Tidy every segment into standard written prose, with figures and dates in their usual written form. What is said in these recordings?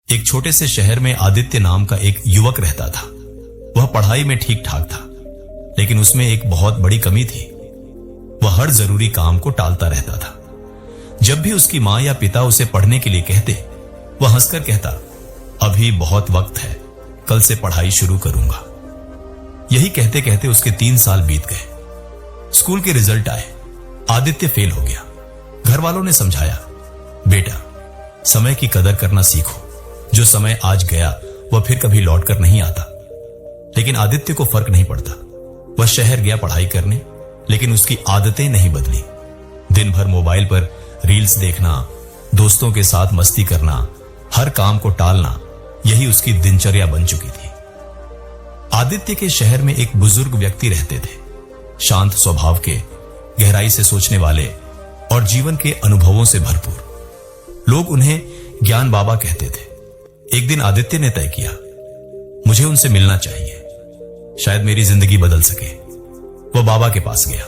एक छोटे से शहर में आदित्य नाम का एक युवक रहता था। वह पढ़ाई में ठीक ठाक था, लेकिन उसमें एक बहुत बड़ी कमी थी। वह हर जरूरी काम को टालता रहता था। जब भी उसकी मां या पिता उसे पढ़ने के लिए कहते, वह हंसकर कहता, अभी बहुत वक्त है, कल से पढ़ाई शुरू करूंगा। यही कहते कहते उसके 3 साल बीत गए। स्कूल के रिजल्ट आए, आदित्य फेल हो गया। घर वालों ने समझाया, बेटा समय की कदर करना सीखो, जो समय आज गया वह फिर कभी लौट कर नहीं आता। लेकिन आदित्य को फर्क नहीं पड़ता। वह शहर गया पढ़ाई करने, लेकिन उसकी आदतें नहीं बदली। दिन भर मोबाइल पर रील्स देखना, दोस्तों के साथ मस्ती करना, हर काम को टालना, यही उसकी दिनचर्या बन चुकी थी। आदित्य के शहर में एक बुजुर्ग व्यक्ति रहते थे, शांत स्वभाव के, गहराई से सोचने वाले और जीवन के अनुभवों से भरपूर। लोग उन्हें ज्ञान बाबा कहते थे। एक दिन आदित्य ने तय किया, मुझे उनसे मिलना चाहिए, शायद मेरी जिंदगी बदल सके। वह बाबा के पास गया।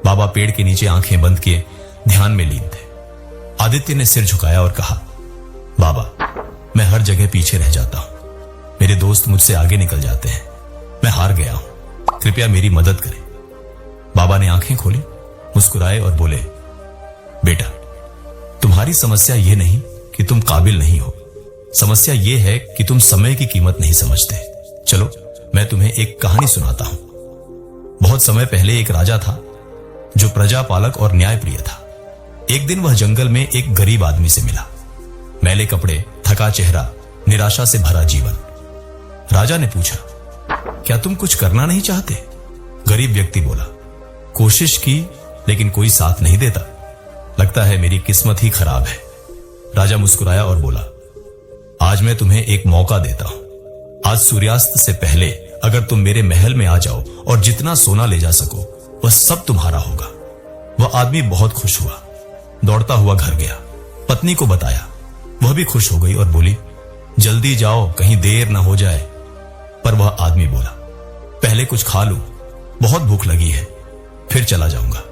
बाबा पेड़ के नीचे आंखें बंद किए ध्यान में लीन थे। आदित्य ने सिर झुकाया और कहा, बाबा मैं हर जगह पीछे रह जाता हूं, मेरे दोस्त मुझसे आगे निकल जाते हैं, मैं हार गया हूं, कृपया मेरी मदद करें। बाबा ने आंखें खोली, मुस्कुराए और बोले, बेटा तुम्हारी समस्या यह नहीं कि तुम काबिल नहीं हो, समस्या यह है कि तुम समय की कीमत नहीं समझते। चलो मैं तुम्हें एक कहानी सुनाता हूं। बहुत समय पहले एक राजा था जो प्रजापालक और न्यायप्रिय था। एक दिन वह जंगल में एक गरीब आदमी से मिला। मैले कपड़े, थका चेहरा, निराशा से भरा जीवन। राजा ने पूछा, क्या तुम कुछ करना नहीं चाहते? गरीब व्यक्ति बोला, कोशिश की लेकिन कोई साथ नहीं देता, लगता है मेरी किस्मत ही खराब है। राजा मुस्कुराया और बोला, आज मैं तुम्हें एक मौका देता हूं। आज सूर्यास्त से पहले अगर तुम मेरे महल में आ जाओ और जितना सोना ले जा सको वह सब तुम्हारा होगा। वह आदमी बहुत खुश हुआ, दौड़ता हुआ घर गया, पत्नी को बताया। वह भी खुश हो गई और बोली, जल्दी जाओ कहीं देर ना हो जाए। पर वह आदमी बोला, पहले कुछ खा लूं, बहुत भूख लगी है, फिर चला जाऊंगा।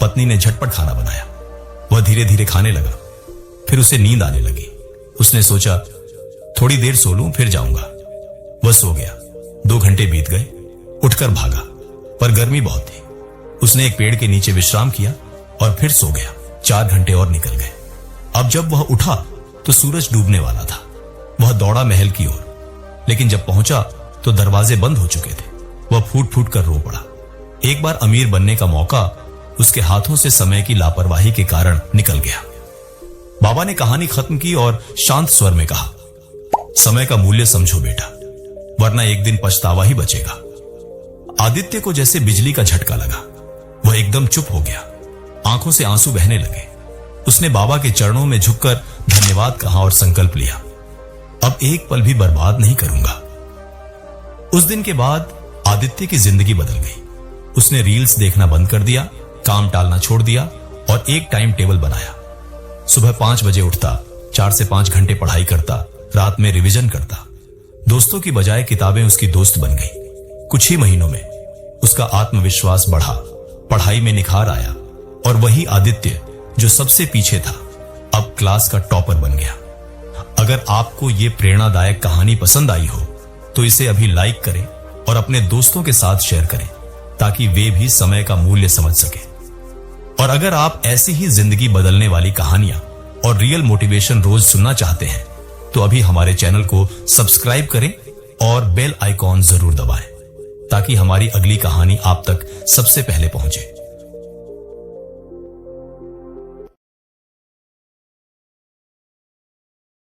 पत्नी ने झटपट खाना बनाया। वह धीरे धीरे खाने लगा। फिर उसे नींद आने लगी। उसने सोचा, थोड़ी देर सो लूं फिर जाऊंगा। वह सो गया। 2 घंटे बीत गए। उठकर भागा, पर गर्मी बहुत थी। उसने एक पेड़ के नीचे विश्राम किया और फिर सो गया। 4 घंटे और निकल गए। अब जब वह उठा तो सूरज डूबने वाला था। वह दौड़ा महल की ओर, लेकिन जब पहुंचा तो दरवाजे बंद हो चुके थे। वह फूट फूट कर रो पड़ा। एक बार अमीर बनने का मौका उसके हाथों से समय की लापरवाही के कारण निकल गया। बाबा ने कहानी खत्म की और शांत स्वर में कहा, समय का मूल्य समझो बेटा, वरना एक दिन पछतावा ही बचेगा। आदित्य को जैसे बिजली का झटका लगा। वह एकदम चुप हो गया। आंखों से आंसू बहने लगे। उसने बाबा के चरणों में झुककर धन्यवाद कहा और संकल्प लिया, अब एक पल भी बर्बाद नहीं करूंगा। उस दिन के बाद आदित्य की जिंदगी बदल गई। उसने रील्स देखना बंद कर दिया, काम टालना छोड़ दिया और एक टाइम टेबल बनाया। सुबह 5 बजे उठता, 4 से 5 घंटे पढ़ाई करता, रात में रिवीजन करता। दोस्तों की बजाय किताबें उसकी दोस्त बन गई। कुछ ही महीनों में उसका आत्मविश्वास बढ़ा, पढ़ाई में निखार आया और वही आदित्य जो सबसे पीछे था अब क्लास का टॉपर बन गया। अगर आपको ये प्रेरणादायक कहानी पसंद आई हो तो इसे अभी लाइक करें और अपने दोस्तों के साथ शेयर करें, ताकि वे भी समय का मूल्य समझ सकें। और अगर आप ऐसी ही जिंदगी बदलने वाली कहानियां और रियल मोटिवेशन रोज सुनना चाहते हैं तो अभी हमारे चैनल को सब्सक्राइब करें और बेल आइकॉन जरूर दबाएं, ताकि हमारी अगली कहानी आप तक सबसे पहले पहुंचे।